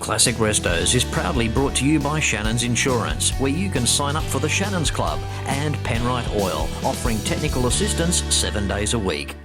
Classic Restos is proudly brought to you by Shannons Insurance, where you can sign up for the Shannons Club, and Penrite Oil, offering technical assistance 7 days a week.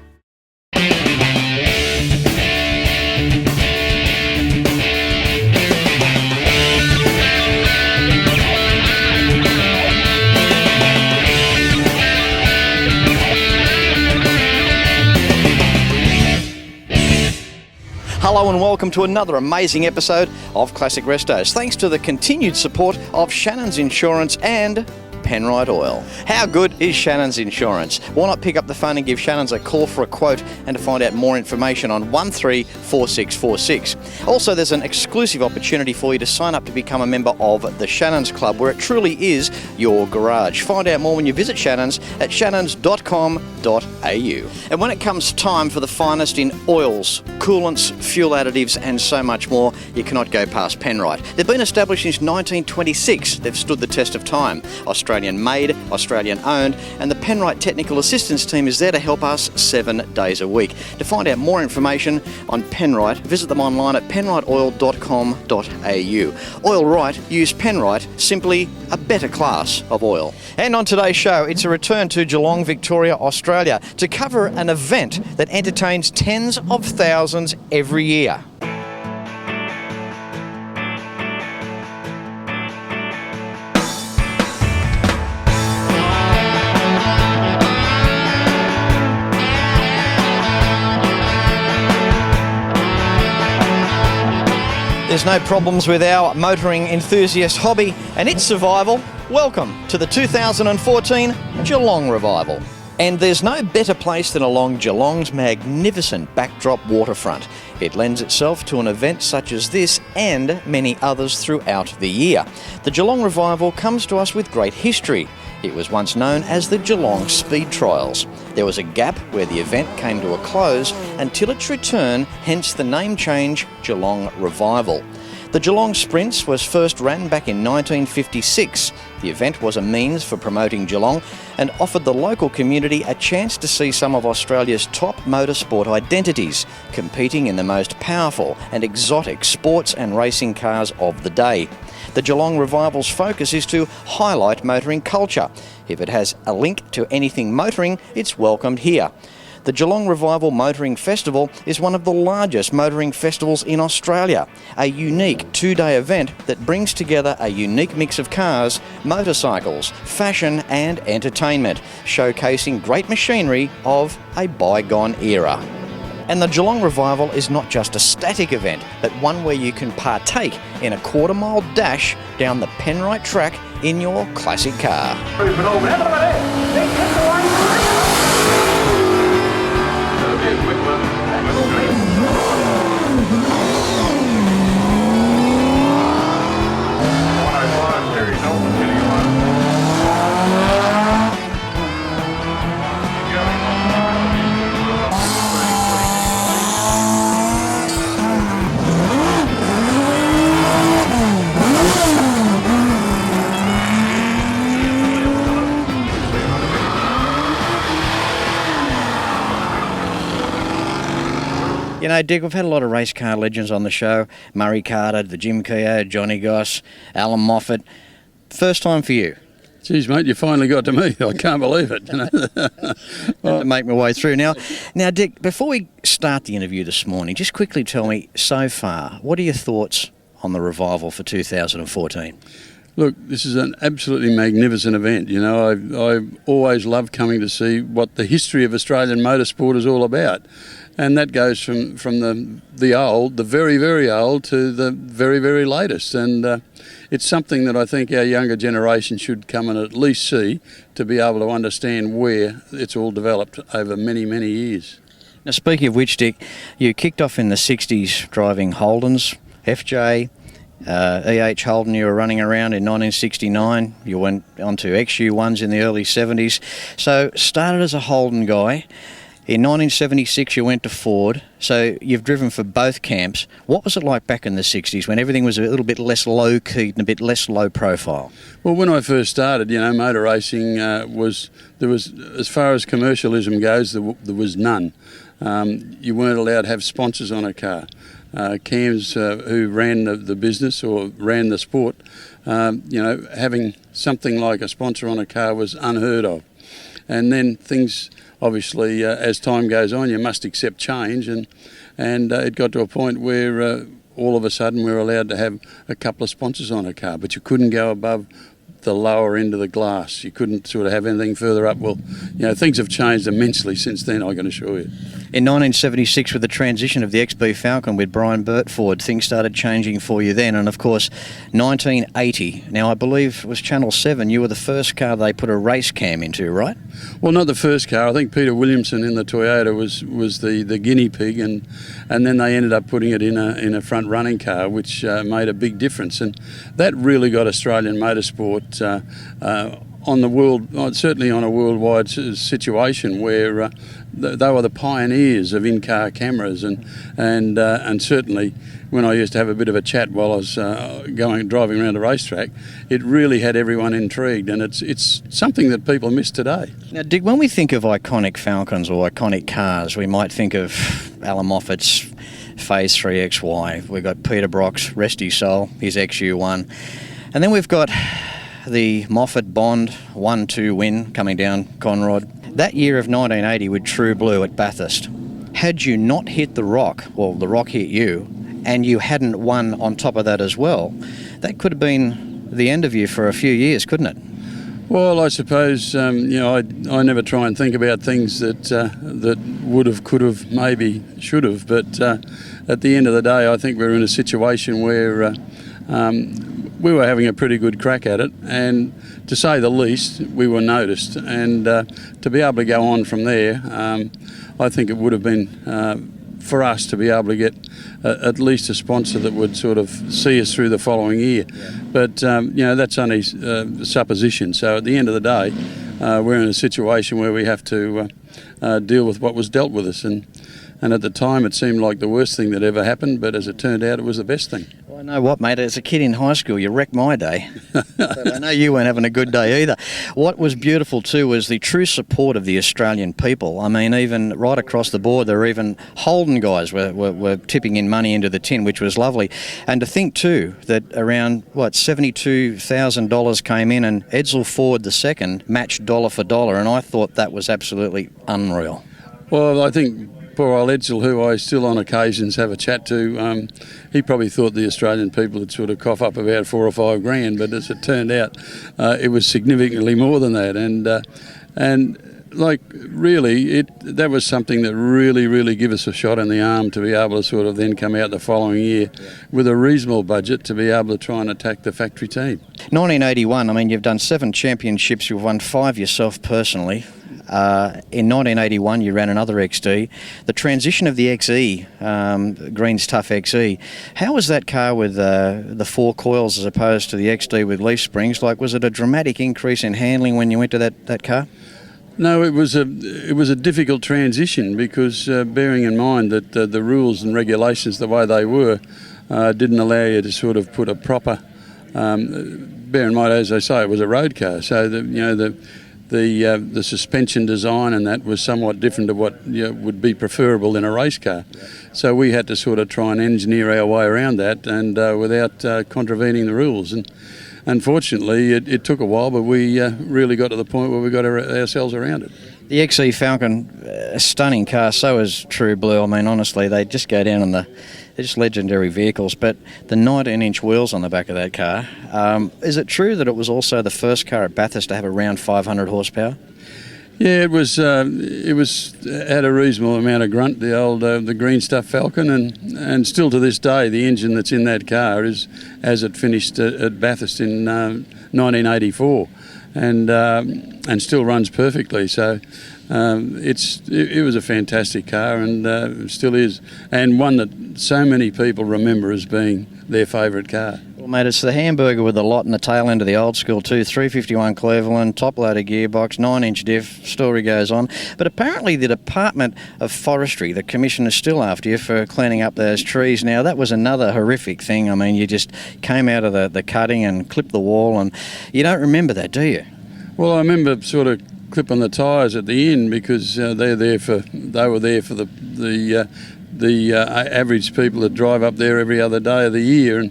Hello and welcome to another amazing episode of Classic Restos, thanks to the continued support of Shannons Insurance and Penrite Oil. How good is Shannons Insurance? Why not pick up the phone and give Shannons a call for a quote and to find out more information on 134646. Also, there's an exclusive opportunity for you to sign up to become a member of the Shannons Club, where it truly is your garage. Find out more when you visit Shannons at shannons.com.au. And when it comes time for the finest in oils, coolants, fuel additives and so much more, you cannot go past Penrite. They've been established since 1926. They've stood the test of time. Australian made, Australian owned, and the Penrite Technical Assistance Team is there to help us 7 days a week. To find out more information on Penrite, visit them online at penriteoil.com.au. Oil right, use Penrite, simply a better class of oil. And on today's show, it's a return to Geelong, Victoria, Australia, to cover an event that entertains tens of thousands every year. There's no problems with our motoring enthusiast hobby and its survival. Welcome to the 2014 Geelong Revival. And there's no better place than along Geelong's magnificent backdrop waterfront. It lends itself to an event such as this and many others throughout the year. The Geelong Revival comes to us with great history. It was once known as the Geelong Speed Trials. There was a gap where the event came to a close until its return, hence the name change, Geelong Revival. The Geelong Sprints was first ran back in 1956. The event was a means for promoting Geelong and offered the local community a chance to see some of Australia's top motorsport identities competing in the most powerful and exotic sports and racing cars of the day. The Geelong Revival's focus is to highlight motoring culture. If it has a link to anything motoring, it's welcomed here. The Geelong Revival Motoring Festival is one of the largest motoring festivals in Australia, a unique 2-day event that brings together a unique mix of cars, motorcycles, fashion and entertainment, showcasing great machinery of a bygone era. And the Geelong Revival is not just a static event, but one where you can partake in a quarter-mile dash down the Penrite track in your classic car. You know, Dick, we've had a lot of race car legends on the show. Murray Carter, the Jim Keogh, Johnny Goss, Alan Moffat. First time for you. Geez, mate, you finally got to me. I can't believe it. You know? To make my way through. Now, Dick, before we start the interview this morning, just quickly tell me, so far, what are your thoughts on the Revival for 2014? Look, this is an absolutely magnificent event. You know, I've always loved coming to see what the history of Australian motorsport is all about. And that goes from the old, the very, very old, to the very, very latest. And it's something that I think our younger generation should come and at least see to be able to understand where it's all developed over many, many years. Now, speaking of which, Dick, you kicked off in the 60s driving Holdens, FJ, E.H. Holden, you were running around in 1969. You went on to XU1s in the early 70s. So started as a Holden guy. In 1976 you went to Ford, so you've driven for both camps. What was it like back in the 60s when everything was a little bit less low-key and a bit less low profile? Well, when I first started, you know, motor racing was, as far as commercialism goes, there was none. You weren't allowed to have sponsors on a car. Cams who ran the business or ran the sport, having something like a sponsor on a car was unheard of. And then things, obviously, as time goes on, you must accept change, and it got to a point where all of a sudden we're allowed to have a couple of sponsors on a car, but you couldn't go above the lower end of the glass. You couldn't sort of have anything further up. Well, things have changed immensely since then, I can assure you. In 1976, with the transition of the XB Falcon with Brian Burtford, things started changing for you then. And of course, 1980. Now, I believe it was Channel 7. You were the first car they put a race cam into, right? Well, not the first car. I think Peter Williamson in the Toyota was the guinea pig, and then they ended up putting it in a front running car, which made a big difference. And that really got Australian motorsport on the world, certainly on a worldwide situation where they were the pioneers of in-car cameras, and certainly when I used to have a bit of a chat while I was driving around a racetrack, it really had everyone intrigued, and it's something that people miss today. Now, Dick, when we think of iconic Falcons or iconic cars, we might think of Alan Moffat's Phase 3 XY. We've got Peter Brock's Resty Soul, his XU1, and then we've got the Moffat Bond 1-2 win coming down Conrod. That year of 1980 with True Blue at Bathurst, had you not hit the rock, or the rock hit you, and you hadn't won on top of that as well, that could have been the end of you for a few years, couldn't it? Well, I suppose, I never try and think about things that would have, could have, maybe should have, but at the end of the day, I think we're in a situation where we were having a pretty good crack at it, and to say the least, we were noticed, and to be able to go on from there, I think it would have been for us to be able to get at least a sponsor that would sort of see us through the following year. But, that's only supposition. So at the end of the day, we're in a situation where we have to deal with what was dealt with us. And at the time, it seemed like the worst thing that ever happened, but as it turned out, it was the best thing. Well, I know what, mate, as a kid in high school, you wrecked my day. But I know you weren't having a good day either. What was beautiful too was the true support of the Australian people. I mean, even right across the board, there were even Holden guys were tipping in money into the tin, which was lovely. And to think too that around, $72,000 came in, and Edsel Ford II matched dollar for dollar, and I thought that was absolutely unreal. Well, I think poor old Edsel, who I still on occasions have a chat to, he probably thought the Australian people would sort of cough up about $4 or $5 grand, but as it turned out, it was significantly more than that. And really, that was something that really gave us a shot in the arm to be able to sort of then come out the following year with a reasonable budget to be able to try and attack the factory team. 1981, I mean, you've done 7 championships, you've won 5 yourself personally. In 1981, you ran another XD. The transition of the XE, Green's Tough XE, how was that car with the 4 coils as opposed to the XD with leaf springs? Was it a dramatic increase in handling when you went to that car? No, it was a difficult transition because bearing in mind that the rules and regulations the way they were didn't allow you to sort of put a proper. Bear in mind, as I say, it was a road car, so the suspension design and that was somewhat different to what would be preferable in a race car. So we had to sort of try and engineer our way around that and without contravening the rules. And unfortunately, it took a while, but we really got to the point where we got ourselves around it. The XE Falcon, a stunning car, so is True Blue. I mean, honestly, they just go down they're just legendary vehicles, but the 19-inch wheels on the back of that car, is it true that it was also the first car at Bathurst to have around 500 horsepower? Yeah, it was had a reasonable amount of grunt, the Green Stuff Falcon, and still to this day, the engine that's in that car is as it finished at Bathurst in 1984, and still runs perfectly. So it was a fantastic car, and still is, and one that so many people remember as being their favourite car. Well, mate, it's the hamburger with the lot and the tail end of the old school too. 351 Cleveland, top-loader gearbox, 9-inch diff, story goes on. But apparently the Department of Forestry, the Commission, is still after you for cleaning up those trees. Now, that was another horrific thing. I mean, you just came out of the cutting and clipped the wall, and you don't remember that, do you? Well, I remember sort of clipping the tyres at the end because they were there for the the average people that drive up there every other day of the year,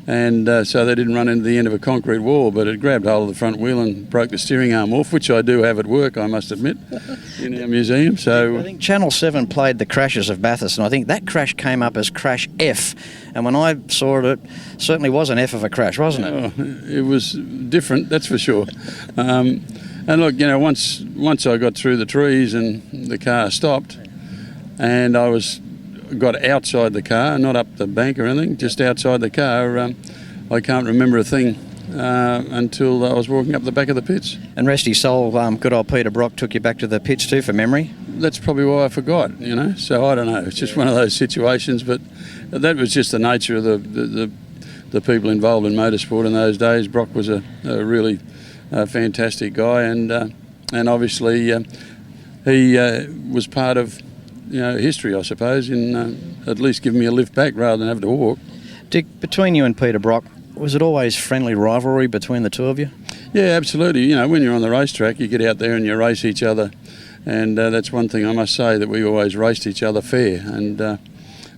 and so they didn't run into the end of a concrete wall, but it grabbed hold of the front wheel and broke the steering arm off, which I do have at work, I must admit, in our museum. So I think Channel 7 played the crashes of Bathurst, and I think that crash came up as crash F, and when I saw it, it certainly was an F of a crash, wasn't it? Oh, it was different, that's for sure. And look, once I got through the trees and the car stopped, and got outside the car, not up the bank or anything, just outside the car, I can't remember a thing until I was walking up the back of the pits. And rest his soul, good old Peter Brock took you back to the pits too for memory? That's probably why I forgot, so I don't know, it's just one of those situations, but that was just the nature of the people involved in motorsport in those days. Brock was a really fantastic guy, and obviously he was part of history, I suppose, in at least giving me a lift back rather than have to walk. Dick, between you and Peter Brock, was it always friendly rivalry between the two of you? Yeah, absolutely. When you're on the racetrack, you get out there and you race each other, and that's one thing I must say, that we always raced each other fair,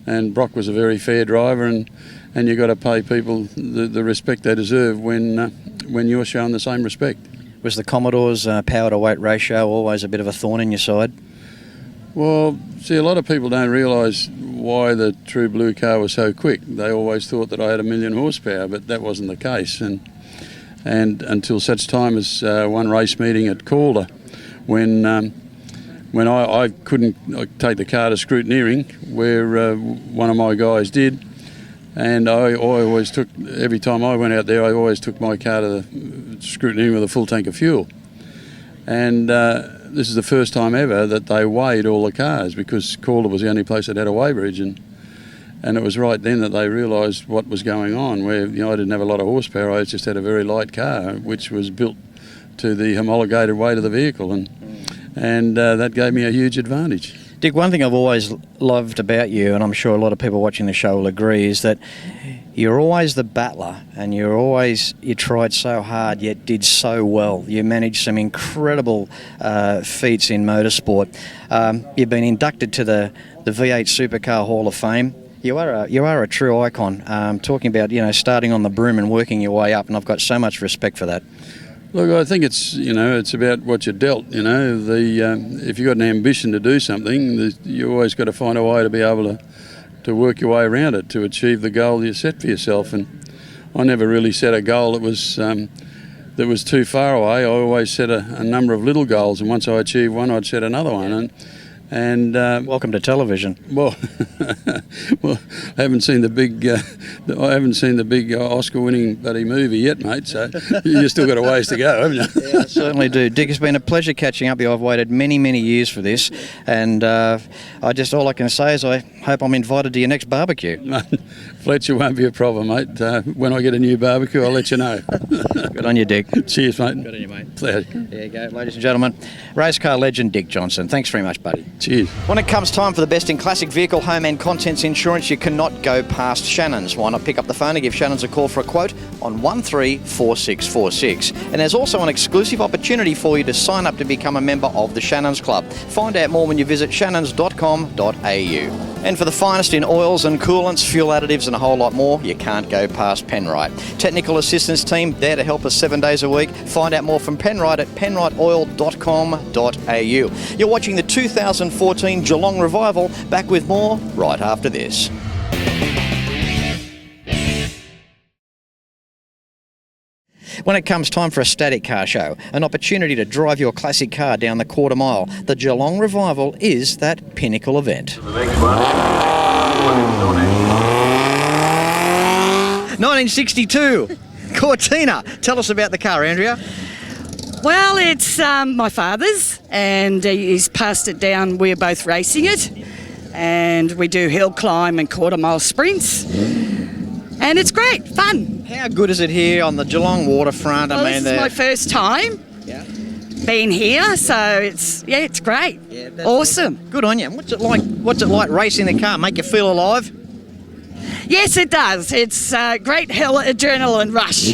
and Brock was a very fair driver, and you got to pay people the respect they deserve when you're showing the same respect. Was the Commodore's power to weight ratio always a bit of a thorn in your side? Well, see, a lot of people don't realise why the True Blue car was so quick. They always thought that I had 1 million horsepower, but that wasn't the case. And until such time as one race meeting at Calder, when I couldn't take the car to scrutineering, where one of my guys did, and I always took, every time I went out there, I always took my car to the scrutineering with a full tank of fuel. And this is the first time ever that they weighed all the cars, because Calder was the only place that had a weighbridge, and it was right then that they realised what was going on, where I didn't have a lot of horsepower, I just had a very light car which was built to the homologated weight of the vehicle, and that gave me a huge advantage. Dick, one thing I've always loved about you, and I'm sure a lot of people watching the show will agree, is that you're always the battler, and you tried so hard yet did so well. You managed some incredible feats in motorsport. You've been inducted to the V8 Supercar Hall of Fame. You are a true icon. Talking about starting on the broom and working your way up, and I've got so much respect for that. Look, I think it's about what you're dealt. If you've got an ambition to do something, you always got to find a way to be able to work your way around it to achieve the goal you set for yourself. And I never really set a goal that was too far away. I always set a number of little goals, and once I achieved one, I'd set another one. And welcome to television. Well, I haven't seen the big Oscar-winning bloody movie yet, mate. So you still got a ways to go, haven't you? Yeah, I certainly do. Dick, it's been a pleasure catching up with you. I've waited many, many years for this, and all I can say is I hope I'm invited to your next barbecue. Fletcher won't be a problem, mate. When I get a new barbecue, I'll let you know. Good on you, Dick. Cheers, mate. Good on you, mate. Pleasure. There you go, ladies and gentlemen. Race car legend Dick Johnson. Thanks very much, buddy. Cheers. When it comes time for the best in classic vehicle, home and contents insurance, you cannot go past Shannons. Why not pick up the phone and give Shannons a call for a quote on 134646. And there's also an exclusive opportunity for you to sign up to become a member of the Shannons Club. Find out more when you visit shannons.com.au. And for the finest in oils and coolants, fuel additives and a whole lot more, you can't go past Penrite. Technical assistance team there to help us 7 days a week. Find out more from Penrite at penriteoil.com.au. You're watching the 2014 Geelong Revival. Back with more right after this. When it comes time for a static car show, an opportunity to drive your classic car down the quarter mile, the Geelong Revival is that pinnacle event. 1962, Cortina. Tell us about the car, Andrea. Well, it's my father's, and he's passed it down. We're both racing it, and we do hill climb and quarter mile sprints, and it's great fun. How good is it here on the Geelong Waterfront? Well, this is my first time being here, so it's great. Yeah, awesome. Good on you. What's it like racing the car? Make you feel alive? Yes, it does. It's a great hill adrenaline rush.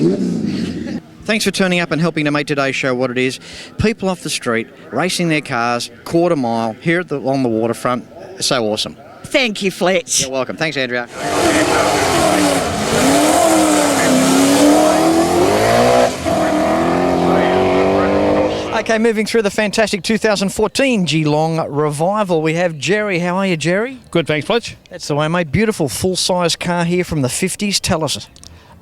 Thanks for turning up and helping to make today's show what it is. People off the street racing their cars, quarter mile, here on the waterfront. So awesome. Thank you, Fletch. You're welcome. Thanks, Andrea. Okay, moving through the fantastic 2014 Geelong Revival, we have Jerry. How are you, Jerry? Good, thanks, Fletch. That's the way, mate. Beautiful full-size car here from the 50s. Tell us.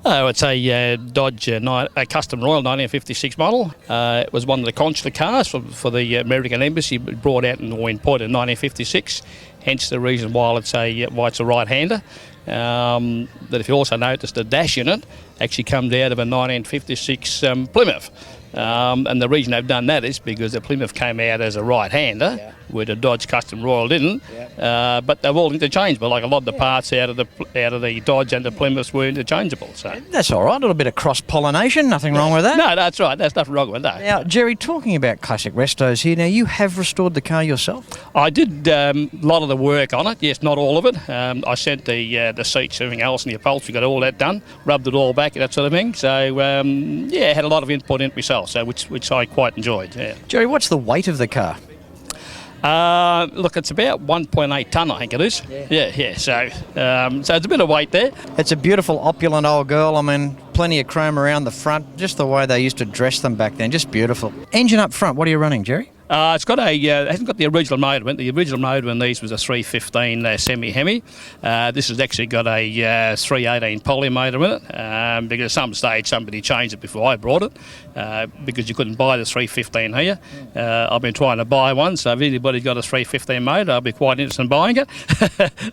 Oh, it's a Dodge a Custom Royal 1956 model. It was one of the consular cars for the American Embassy, brought out and imported in 1956. Hence the reason why it's a right-hander. But if you also notice, the dash unit actually comes out of a 1956 Plymouth. And the reason they've done that is because the Plymouth came out as a right-hander, where the Dodge Custom Royal didn't. But they're all interchangeable. Like a lot of the parts out of the Dodge and the Plymouths were interchangeable. So That's all right. A little bit of cross-pollination. Nothing wrong with that. no, that's right. There's nothing wrong with that. Now, Jerry, talking about classic Restos here. Now, you have restored the car yourself? I did a lot of the work on it. Yes, not all of it. I sent the seats, everything else, and the upholstery, got all that done, rubbed it all back, and that sort of thing. So had a lot of input in it myself. So which I quite enjoyed. Yeah. Jerry, what's the weight of the car? Look, it's about 1.8 tonne, I think it is. Yeah. So it's a bit of weight there. It's a beautiful, opulent old girl. I mean, plenty of chrome around the front. Just the way they used to dress them back then. Just beautiful. Engine up front. What are you running, Jerry? It's got it hasn't got the original motor in it. The original motor in these was a 315 semi-Hemi. This has actually got a 318 poly motor in it, because at some stage somebody changed it before I brought it, because you couldn't buy the 315 here. I've been trying to buy one, so if anybody's got a 315 motor, I'll be quite interested in buying it.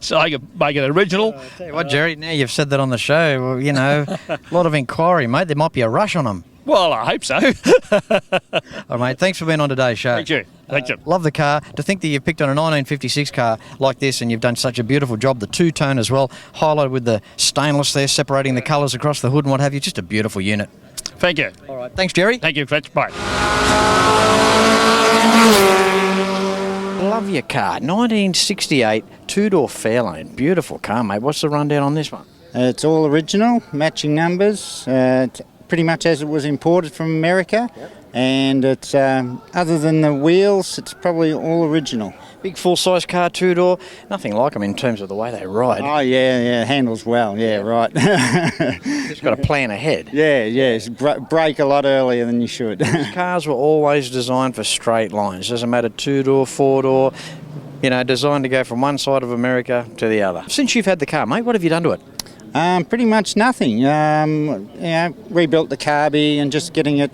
So I can make it original. I'll tell you what, Jerry, now you've said that on the show, well, you know, a lot of inquiry, mate. There might be a rush on them. Well, I hope so. All right, mate, thanks for being on today's show. Thank you. Thank you. Love the car. To think that you've picked on a 1956 car like this and you've done such a beautiful job, the two-tone as well, highlighted with the stainless there, separating the colours across the hood and what have you. Just a beautiful unit. Thank you. All right, thanks, Jerry. Thank you, Fletch. Bye. Love your car. 1968 two-door Fairlane. Beautiful car, mate. What's the rundown on this one? It's all original, matching numbers. Pretty much as it was imported from America, and it's other than the wheels, it's probably all original. Big full-size car, two-door. Nothing like them in terms of the way they ride. Oh yeah, handles well. Yeah, right. Just got to plan ahead. Yeah. Brake a lot earlier than you should. Cars were always designed for straight lines. Doesn't matter two-door, four-door. You know, designed to go from one side of America to the other. Since you've had the car, mate, what have you done to it? Pretty much nothing. Rebuilt the carby and just getting it,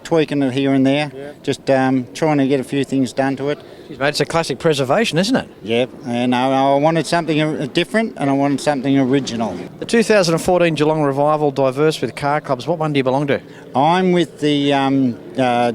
tweaking it here and there. Yeah. Just trying to get a few things done to it. Jeez, mate, it's a classic preservation, isn't it? Yep, and I wanted something different and I wanted something original. The 2014 Geelong Revival, diverse with car clubs. What one do you belong to? I'm with the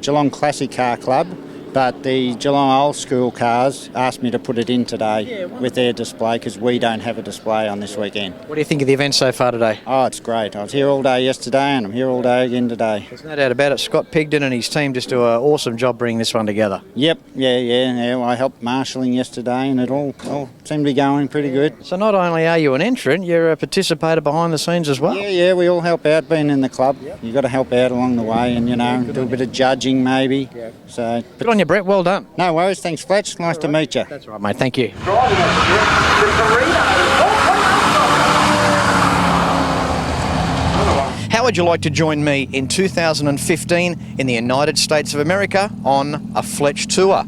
Geelong Classic Car Club. But the Geelong Old School cars asked me to put it in today with their display because we don't have a display on this weekend. What do you think of the event so far today? Oh, it's great. I was here all day yesterday and I'm here all day again today. There's no doubt about it. Scott Pigden and his team just do an awesome job bringing this one together. Yep, yeah. I helped marshalling yesterday and it all seemed to be going pretty good. So not only are you an entrant, you're a participator behind the scenes as well? Yeah, we all help out being in the club. Yep. You've got to help out along the way and, do a bit of judging maybe. Yep. So, good on you, Brett. Well done. No worries. Thanks, Fletch. Nice to meet you. That's right, mate. Thank you. How would you like to join me in 2015 in the United States of America on a Fletch tour?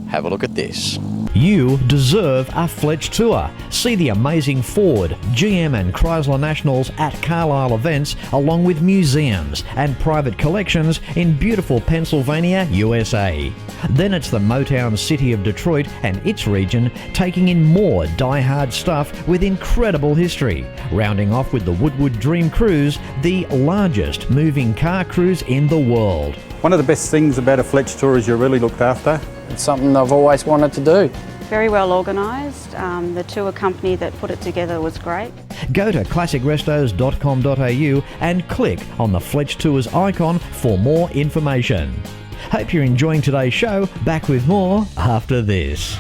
Have a look at this. You deserve a Fletch tour. See the amazing Ford, GM and Chrysler Nationals at Carlisle events, along with museums and private collections in beautiful Pennsylvania, USA. Then it's the Motown city of Detroit and its region, taking in more die-hard stuff with incredible history. Rounding off with the Woodward Dream Cruise, the largest moving car cruise in the world. One of the best things about a Fletch tour is you're really looked after. It's something I've always wanted to do. Very well organised. The tour company that put it together was great. Go to classicrestos.com.au and click on the Fletch Tours icon for more information. Hope you're enjoying today's show. Back with more after this.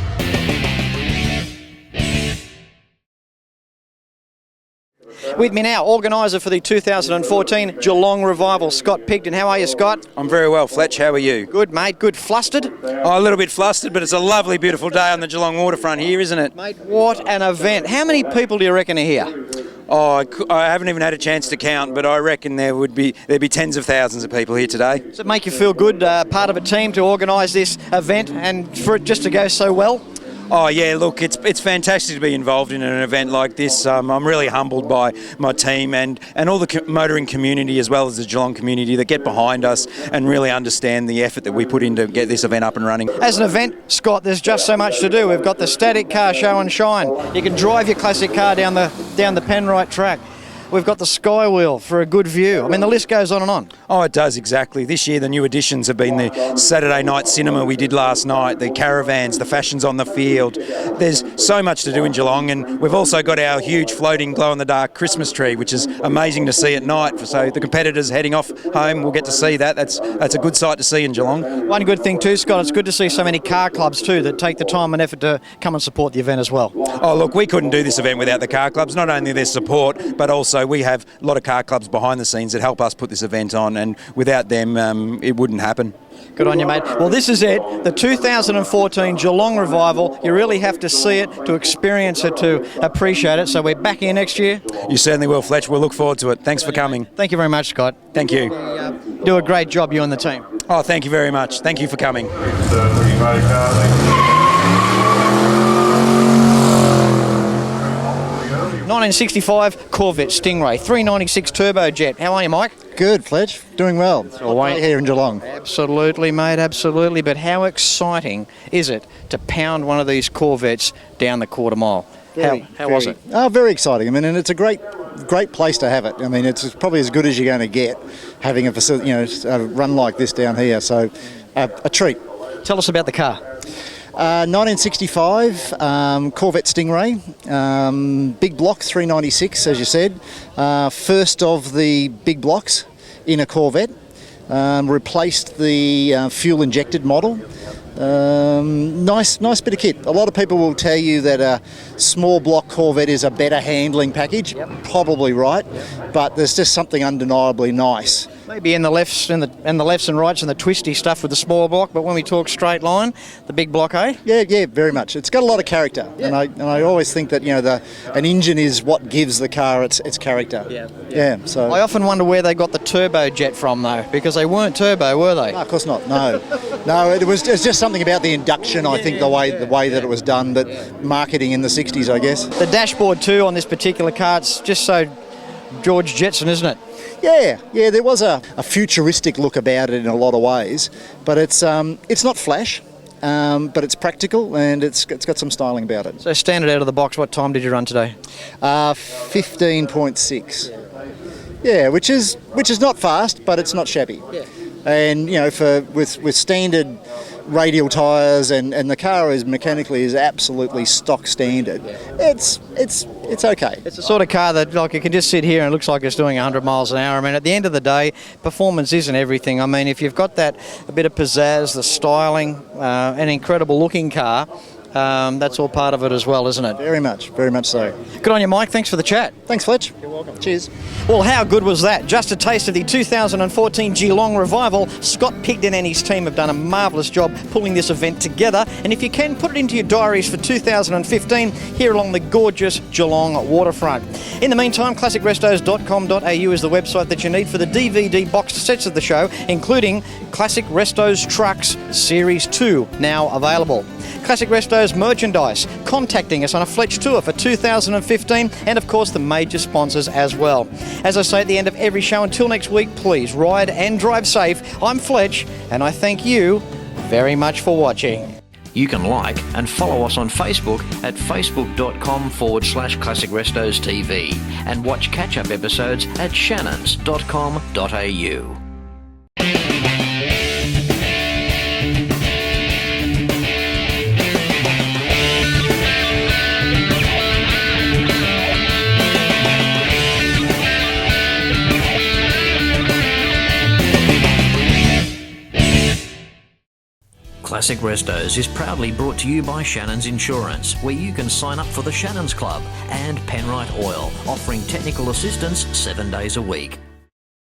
With me now, organiser for the 2014 Geelong Revival, Scott Pigden. How are you, Scott? I'm very well, Fletch. How are you? Good, mate. Good. Flustered? Oh, a little bit flustered, but it's a lovely, beautiful day on the Geelong Waterfront here, isn't it? Mate, what an event. How many people do you reckon are here? Oh, I haven't even had a chance to count, but I reckon there'd be tens of thousands of people here today. Does it make you feel good, part of a team, to organise this event and for it just to go so well? Oh yeah, look, it's fantastic to be involved in an event like this. I'm really humbled by my team and all the motoring community as well as the Geelong community that get behind us and really understand the effort that we put in to get this event up and running. As an event, Scott, there's just so much to do. We've got the static car show and shine. You can drive your classic car down the Penrite track. We've got the Sky Wheel for a good view. I mean, the list goes on and on. Oh, it does, exactly. This year, the new additions have been the Saturday night cinema we did last night, the caravans, the fashions on the field. There's so much to do in Geelong, and we've also got our huge floating glow-in-the-dark Christmas tree, which is amazing to see at night. So the competitors heading off home will get to see that. That's a good sight to see in Geelong. One good thing too, Scott, it's good to see so many car clubs too that take the time and effort to come and support the event as well. Oh, look, we couldn't do this event without the car clubs. Not only their support, but also we have a lot of car clubs behind the scenes that help us put this event on, and without them, it wouldn't happen. Good on you, mate. Well, this is it, the 2014 Geelong Revival. You really have to see it, to experience it, to appreciate it. So we're back here next year. You certainly will, Fletch. We'll look forward to it. Thanks for coming. Thank you very much, Scott. Thank you. Do a great job, you and the team. Oh, thank you very much. Thank you for coming. 1965 Corvette Stingray, 396 turbojet. How are you, Mike? Good, Fletch. Doing well. Right here in Geelong. Absolutely, mate, absolutely. But how exciting is it to pound one of these Corvettes down the quarter mile? How was it? Oh, very exciting. I mean, and it's a great place to have it. I mean, it's probably as good as you're going to get having a facility, a run like this down here. So, a treat. Tell us about the car. 1965 Corvette Stingray, big block 396, as you said. First of the big blocks in a Corvette. Replaced the fuel injected model. Nice bit of kit. A lot of people will tell you that a small block Corvette is a better handling package. Yep. Probably right, but there's just something undeniably nice. Maybe in the lefts and the lefts and rights and the twisty stuff with the small block, but when we talk straight line, the big block, eh? Yeah, very much. It's got a lot of character, and I always think that an engine is what gives the car its character. Yeah. So I often wonder where they got the turbojet from though, because they weren't turbo, were they? No, of course not. No, it's just something about the induction. I think the way that it was done, that marketing in the '60s, I guess. The dashboard too on this particular car, it's just so George Jetson, isn't it? Yeah, there was a futuristic look about it in a lot of ways, but it's not flash, but it's practical and it's got some styling about it. So standard out of the box, what time did you run today? 15.6. Yeah, which is not fast, but it's not shabby. Yeah. And with standard radial tyres and the car is absolutely stock standard. It's okay. It's the sort of car that you can just sit here and it looks like it's doing 100 miles an hour. I mean, at the end of the day, performance isn't everything. I mean, if you've got a bit of pizzazz, the styling, an incredible looking car, that's all part of it as well, isn't it? Very much so. Good on you, Mike. Thanks for the chat. Thanks, Fletch. You're welcome. Cheers. Well, how good was that? Just a taste of the 2014 Geelong Revival. Scott Pigden and his team have done a marvellous job pulling this event together. And if you can, put it into your diaries for 2015 here along the gorgeous Geelong waterfront. In the meantime, classicrestos.com.au is the website that you need for the DVD boxed sets of the show, including Classic Restos Trucks Series 2, now available. Classic Restos merchandise, contacting us on a Fletch tour for 2015, and of course the major sponsors as well. As I say at the end of every show, until next week, please ride and drive safe. I'm Fletch, and I thank you very much for watching. You can like and follow us on Facebook at facebook.com/Classic Restos TV and watch catch-up episodes at shannons.com.au. Classic Restos is proudly brought to you by Shannons Insurance, where you can sign up for the Shannons Club, and Penrite Oil, offering technical assistance 7 days a week.